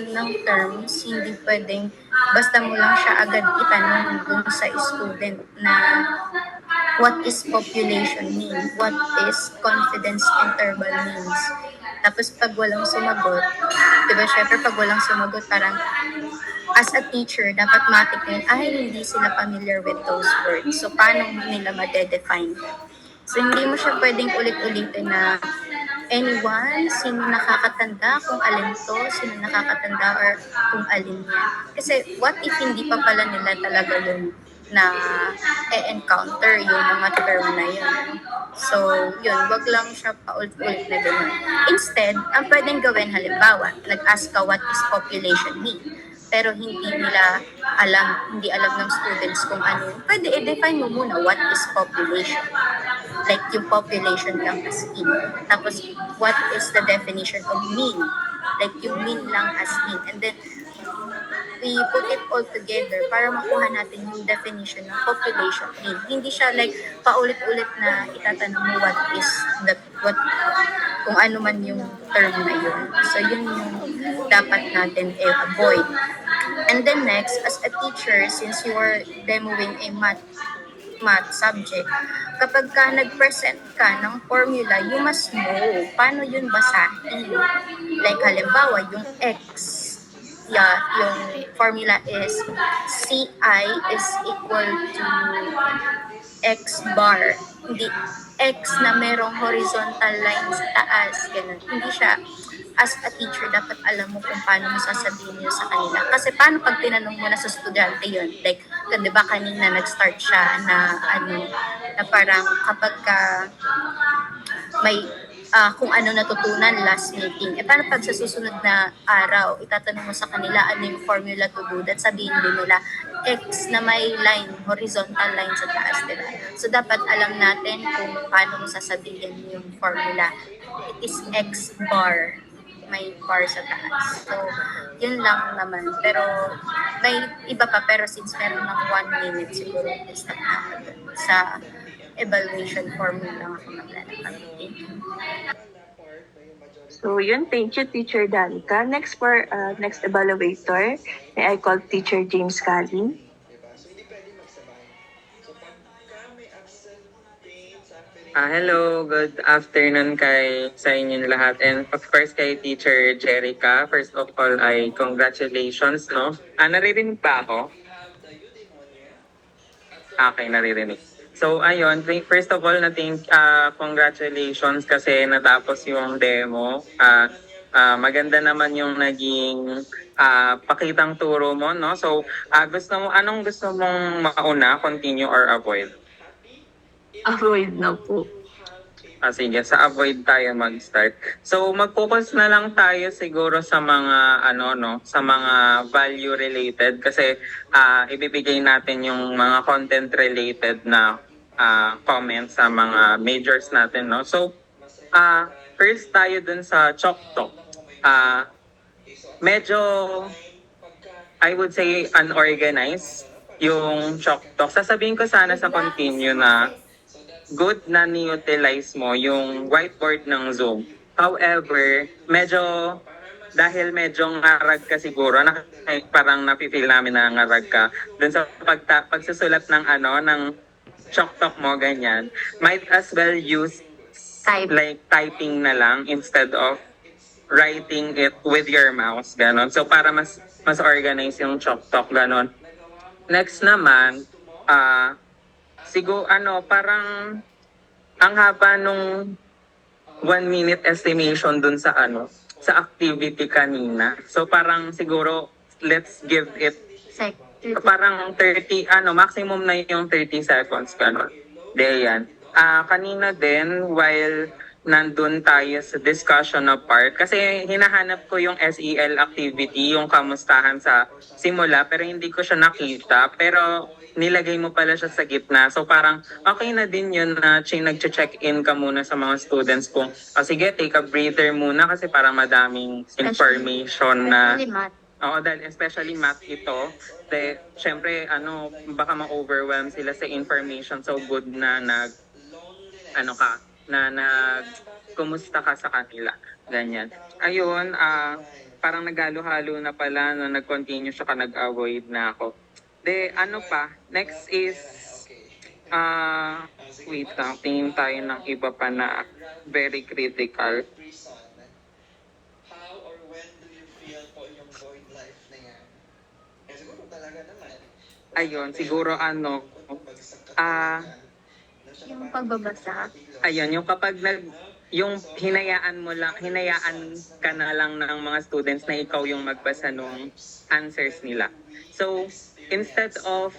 ng terms, hindi pwedeng basta mo lang siya agad itanong dun sa student na what is population mean, what is confidence interval means. Tapos pag walang sumagot, diba syempre pag walang sumagot, parang as a teacher, dapat matik hindi sila familiar with those words. So, paano nila ma-define? So, hindi mo siya pwedeng ulit-ulitin na anyone, sino nakakatanda, kung alin to, sino nakakatanda or kung alin yan. Kasi what if hindi pa pala nila talaga yun na e-encounter yung mga term na yun. So, yun, wag lang siya paulit-ulit na gano'n. Instead, ang pwedeng gawin, halimbawa, nag-ask ka what is population mean, pero hindi alam ng students kung ano yun. Pwede i-define mo muna what is population. Like yung population lang as in. Tapos, what is the definition of mean? Like yung mean lang as in. And then, we put it all together para makuha natin yung definition ng population mean. Hindi siya like paulit-ulit na itatanong mo what kung ano man yung term na yun. So yun yung dapat natin avoid. And then next, as a teacher, since you are demoing a math subject, kapag ka nag-present ka ng formula, you must know paano yun basahin. Like halimbawa, yung X, yung formula is CI is equal to X bar. Hindi X na merong horizontal line sa taas. Ganun. Hindi siya, as a teacher, dapat alam mo kung paano mo sasabihin yun sa kanila. Kasi paano pag tinanong mo na sa estudyante yun? Like, di ba kanina nag-start siya na parang kapag ka may kung ano natutunan last meeting. Paano pag sa susunod na araw, itatanong mo sa kanila ano yung formula to do that, sabihin din nila, X na may line, horizontal line sa taas, diba? So, dapat alam natin kung paano mo sasabihin yung formula. It is X bar. May bar sa taas. So, yun lang naman. Pero, may iba pa. Pero since meron ng 1 minute, siguro, stop na sa evaluation formula lang ako maglalakad. Thank you. So yun, thank you, Teacher Danica. Next for next evaluator, may I call Teacher James Calin. Diba? So hindi pwede magsabay. So pagka may absent pains, Hello, good afternoon sa inyong lahat, and of course kay Teacher Jerica. First of all ay congratulations, no? Naririnig ba ako? Okay, naririnig. So ayun, first of all congratulations kasi natapos yung demo. Maganda naman yung naging pakitang turo mo, no? So anong gusto mong mauna, continue or avoid? Avoid na po. Sige, sa avoid tayo mag-start. So mag-focus na lang tayo siguro sa mga sa mga value related kasi ibibigay natin yung mga content related na comments sa mga majors natin, no. So first tayo dun sa Chalk Talk. Medyo I would say unorganized yung Chalk Talk. Sasabihin ko sana sa continue na good na ni-utilize mo yung whiteboard ng Zoom. However, dahil medyo ngarag ka siguro, parang napifeel namin na ngarag ka, dun sa pagsusulat ng ng Chalk Talk mo, ganyan, might as well use typing na lang instead of writing it with your mouse, ganon. So para mas organize yung Chalk Talk, ganon. Next naman, siguro parang ang haba nung 1 minute estimation dun sa activity kanina. So parang siguro let's give it parang 30 maximum na yung 30 seconds ganon. Yan. Kanina din while nandun tayo sa discussion na part kasi hinahanap ko yung SEL activity, yung kamustahan sa simula, pero hindi ko siya nakita, pero nilagay mo pala siya sa gitna. So parang okay na din yun na nag-check-in ka muna sa mga students kung sige, take a breather muna kasi parang madaming information na dahil especially math ito, syempre baka ma-overwhelm sila sa information. So good na kumusta ka sa kanila. Ganyan. Ayun, parang naghalo-halo na pala no, nag-continue siya ka, nag-avoid na ako. Next is, wait lang, tingin tayo ng iba pa na very critical. how or when do you feel po yung void life na yan? Siguro talaga naman. Ayun, siguro yung pagbabasa. Ayun, yung kapag yung hinayaan ka na lang ng mga students na ikaw yung magbasa ng answers nila. So, instead of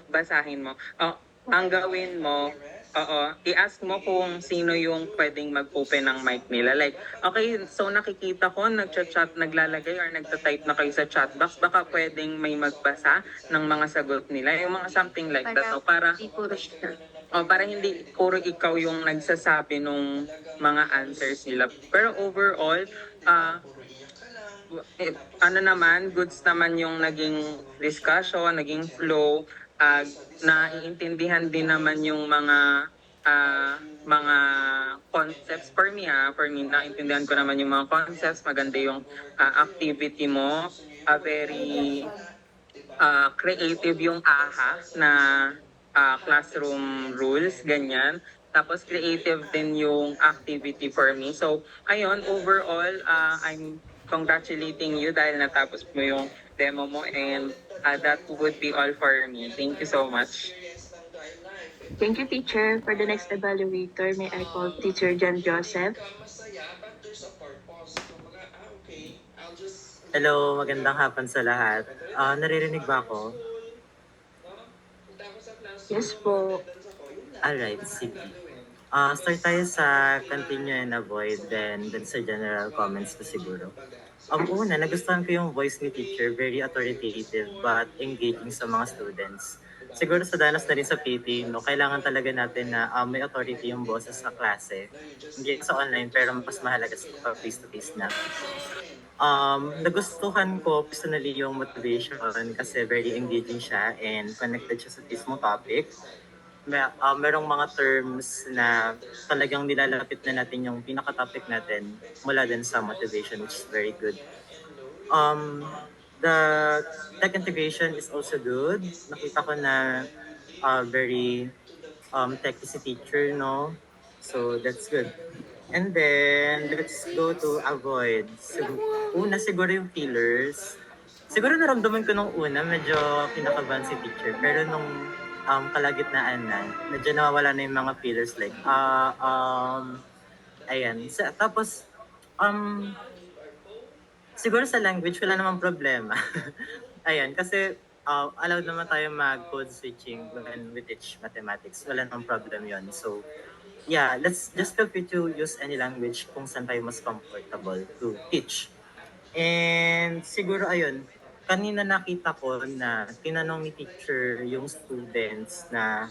basahin mo, ang gawin mo, i-ask mo kung sino yung pwedeng mag-open ng mic nila. Like, okay, so nakikita ko, naglalagay or nagtatype na kayo sa chat box, baka pwedeng may magbasa ng mga sagot nila. Yung mga something like that. So, para hindi puro ikaw yung nagsasabi nung mga answers nila. Pero overall, goods naman yung naging discussion, naging flow, naiintindihan din naman yung mga concepts for me, naiintindihan ko naman yung mga concepts, maganda yung activity mo, very creative yung AHA na classroom rules, ganyan. Tapos creative din yung activity for me. So, ayun, overall, I'm congratulating you dahil natapos mo yung demo mo and that would be all for me. Thank you so much. Thank you, teacher. For the next evaluator, may I call Teacher John Joseph. Hello, magandang hapon sa lahat. Naririnig ba ako? Yes po. Alright, sige. Start tayo sa continue and avoid, then sa general comments ko siguro. Una, nagustuhan ko yung voice ni teacher, very authoritative but engaging sa mga students. Siguro sa danas na rin sa PT, no, kailangan talaga natin na may authority yung boses sa klase. Hindi sa online, pero mas mahalaga sa face-to-face na. Nagustuhan ko personally yung motivation kasi very engaging siya and connected siya sa mismong topic. Merong mga terms na talagang nilalapit na natin yung pinaka-topic natin mula din sa motivation, which is very good. The tech integration is also good. Nakita ko na very techy si teacher, no? So that's good. And then, let's go to avoid. Una siguro yung feelers. Siguro naramdaman ko nung una, medyo kinakabahan si teacher. Pero nung kalagitnaan na, medyo nawawala na yung mga feelers like, ayan. Tapos, siguro sa language, wala namang problema. Ayan, kasi allowed naman tayo mag-code switching when we teach mathematics. Wala namang problem yon. So, yeah, let's just feel free to use any language kung saan tayo mas comfortable to teach. And siguro ayun, kanina nakita ko na tinanong ni teacher yung students na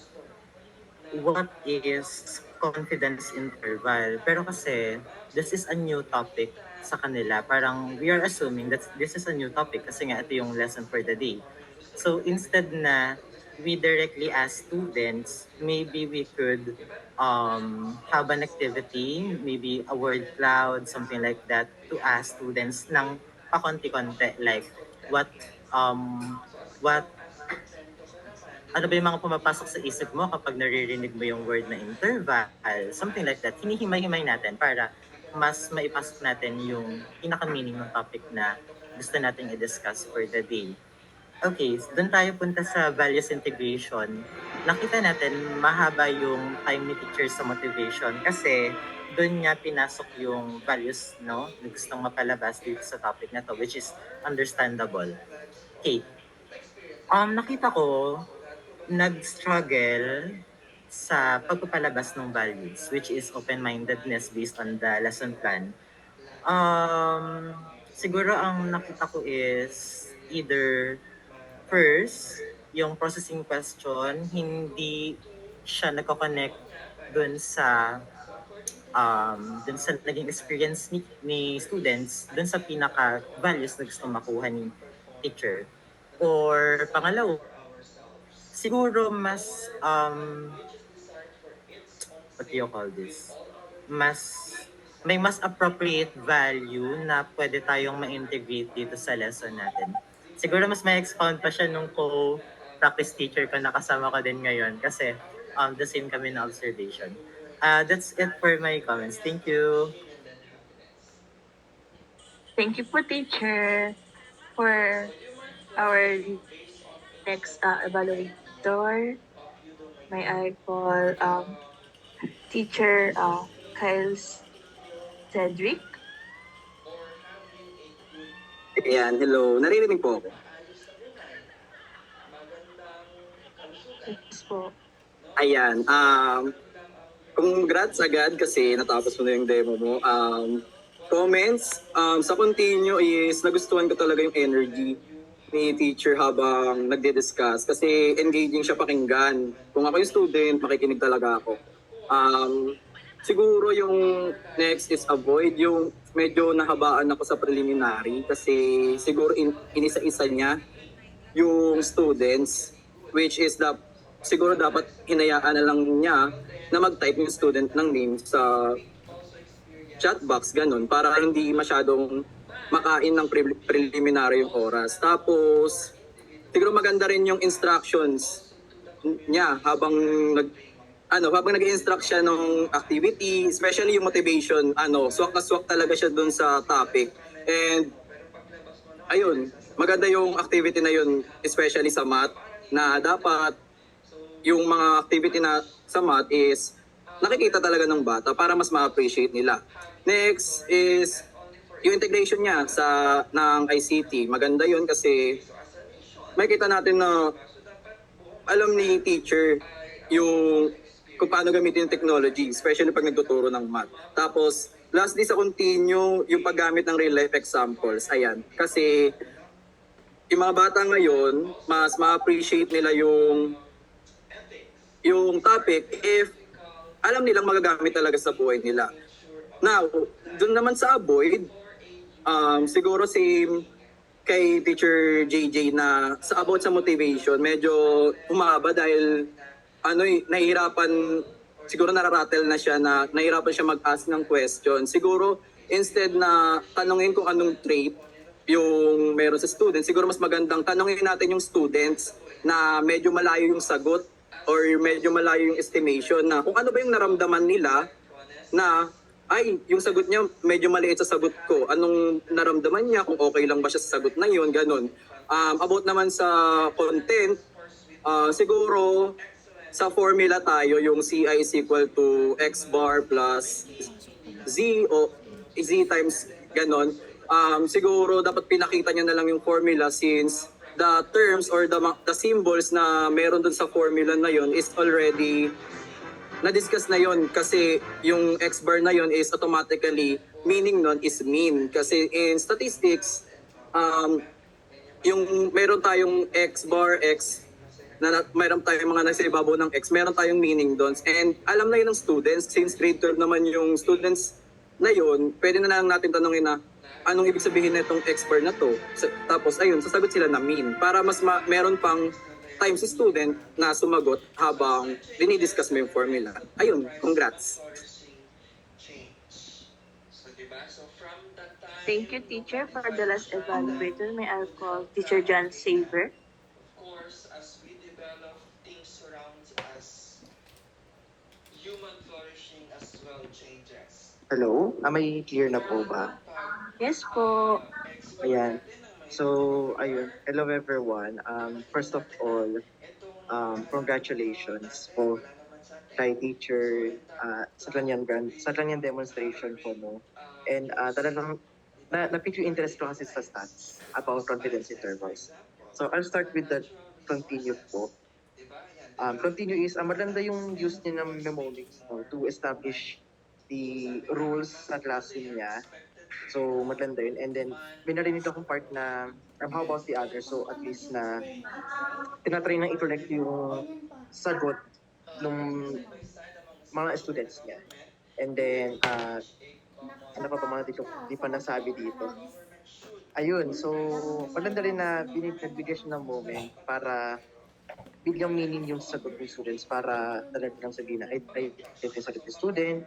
what is confidence interval. Pero kasi this is a new topic sa kanila. Parang we are assuming that this is a new topic kasi nga ito yung lesson for the day. So instead na we directly ask students, maybe we could have an activity, maybe a word cloud, something like that, to ask students ng pakonti-konti, like what ano ba yung mga pumapasok sa isip mo kapag naririnig mo yung word na interval, something like that. Hinihimay-himay natin para mas maipasok natin yung pinaka-meaning ng topic na gusto natin i-discuss for the day. Okay, so doon tayo punta sa values integration. Nakita natin mahaba yung time ni teacher sa motivation kasi doon niya pinasok yung values, no, na gustong mapalabas dito sa topic na to, which is understandable. Okay. Nakita ko nag-struggle sa pagpapalabas ng values, which is open-mindedness based on the lesson plan. Siguro ang nakita ko is either first, yung processing question, hindi siya nagko-connect dun sa naging experience ni students, dun sa pinaka-values na gusto makuha ni teacher. Or pangalawa, siguro mas, what do you call this? May mas appropriate value na pwede tayong ma-integrate dito sa lesson natin. Siguro mas may expound pa siya nung co-practice teacher ko, nakasama ko din ngayon kasi the same kami na observation. That's it for my comments. Thank you. Thank you po, teacher. For our next evaluator, may I call teacher Kyle Cedric. Ayan, hello. Naririnig po ako. Yes po. Ayan, congrats agad kasi natapos mo na yung demo mo. Comments, sa continue is nagustuhan ko talaga yung energy ni teacher habang nagde-discuss kasi engaging siya pakinggan. Kung ako yung student, makikinig talaga ako. Siguro yung next is avoid yung medyo nahabaan ako sa preliminary kasi siguro inisa-isa niya yung students which is siguro dapat hinayaan na lang niya na mag-type yung student ng name sa chat box, ganun, para hindi masyadong makain ng preliminary yung oras. Tapos, siguro maganda rin yung instructions niya habang nag-instruct siya ng activity, especially yung motivation, swak na swak talaga siya dun sa topic. And, ayun, maganda yung activity na yun, especially sa math, na dapat yung mga activity na sa math is nakikita talaga ng bata para mas ma-appreciate nila. Next is yung integration niya ng ICT. Maganda yun kasi makikita natin na alam ni teacher yung kung paano gamitin yung technology, especially pag nagtuturo ng math. Tapos, lastly sa continue, yung paggamit ng real-life examples. Ayan, kasi yung mga bata ngayon, mas ma-appreciate nila yung topic if alam nilang magagamit talaga sa buhay nila. Now, dun naman sa avoid, siguro same kay Teacher JJ na about sa motivation, medyo humaba dahil nahihirapan, siguro nararattle na siya na nahihirapan siya mag-ask ng question. Siguro, instead na tanungin kung anong trait yung meron sa student, siguro mas magandang tanungin natin yung students na medyo malayo yung sagot or medyo malayo yung estimation na kung ano ba yung naramdaman nila na yung sagot niya medyo maliit sa sagot ko. Anong naramdaman niya, kung okay lang ba siya sa sagot na yun, ganun. About naman sa content, siguro sa formula tayo, yung CI is equal to X bar plus Z o Z times ganon. Siguro dapat pinakita niya na lang yung formula since the terms or the symbols na meron dun sa formula na yun is already na-discuss na yun kasi yung X bar na yun is automatically meaning nun is mean. Kasi in statistics, yung meron tayong X bar, X na mayroon tayong mga nasa ibabaw ng X, meron tayong meaning doon. And alam na yun ng students, since grade 12 naman yung students na yun, pwede na lang natin tanongin na anong ibig sabihin na itong X bar na to. Tapos ayun, sasagot sila na mean. Para mas meron pang time si student na sumagot habang dinidiscuss mo yung formula. Ayun, congrats. Thank you, teacher. For the last evaluator, may I call Teacher John Saver. As we develop things surrounds us, human flourishing as well changes. Hello? May clear na po ba? Yes po. Ayan. So, ayun. Hello everyone. First of all, congratulations po kay teacher sa kanyang demonstration po, no? And talagang na-pick yung interest ko kasi sa stats about confidence intervals. So, I'll start with the continue po. Continue is, maganda yung use niya ng mnemonics, no, to establish the rules sa classroom niya. So, maganda yun. And then, may narinig akong part na, how about the others? So, at least na, tinatry na i-collect yung sagot ng mga students niya. And then, ano pa mga di pa nasabi dito? Ayun, so, maganda rin na nagbigay siya ng moment para bigyang meaning yung sagot ng students para talagang sabihin na, ito yung sagot ng student,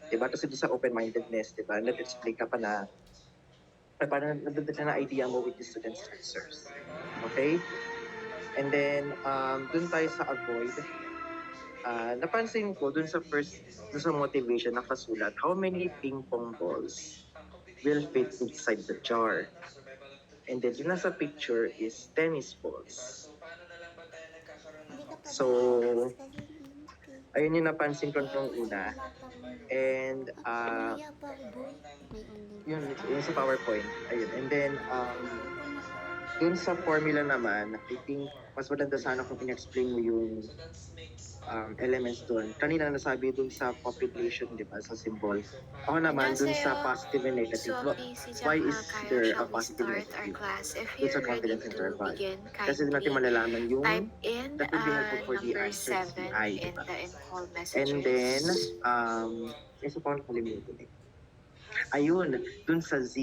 diba? Kasi sa open-mindedness, diba? Nag-explain ka pa na parang nagdadala na idea mo with the students' answers. Okay? And then, dun tayo sa avoid. Napansin ko dun sa motivation na kasulat, how many ping pong balls will fit inside the jar? And then yung nasa picture is tennis balls. So, Ayun yung napansin ko nung una. And yun sa PowerPoint. Ayun. And then, dun sa formula naman, I think mas maganda sana kung in-explain mo yung elements dun. Kanina nasabi dun sa population, di ba, sa symbol. Ako naman, dun sa positive and negative. Why is there a positive and negative? Dun sa confidence interval. Kasi di natin malalaman yung that would be helpful for the answer CI, di ba? And then, isa pa akong nakalimutan eh. Ayun, dun sa Z.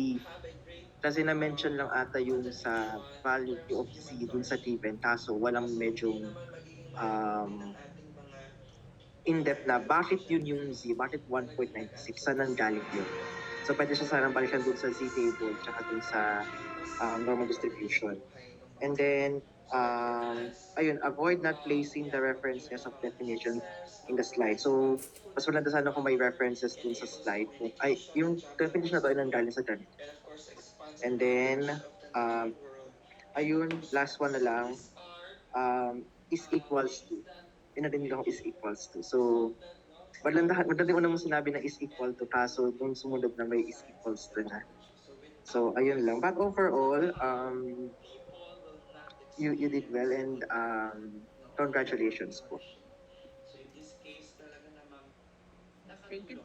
Kasi na-mention lang ata yung sa value of Z dun sa given, kaso walang medyo in-depth na bakit yun yung Z, bakit 1.96, saan nang galing yun. So pwede siya sanang balikan dun sa Z table, tsaka dun sa normal distribution. And then, ayun, avoid not placing the references of definition in the slide. So, mas maganda sana kung may references dun sa slide. Ay, yung definition na to ay nanggaling sa ganito. And then, ayun, last one na lang, is equals to. Pinarinig ako is equals to. So, maganda mo naman sinabi na is equal to, kaso nung sumunod na may is equals to na. So, ayun lang. But overall, you did well and congratulations po. Thank you,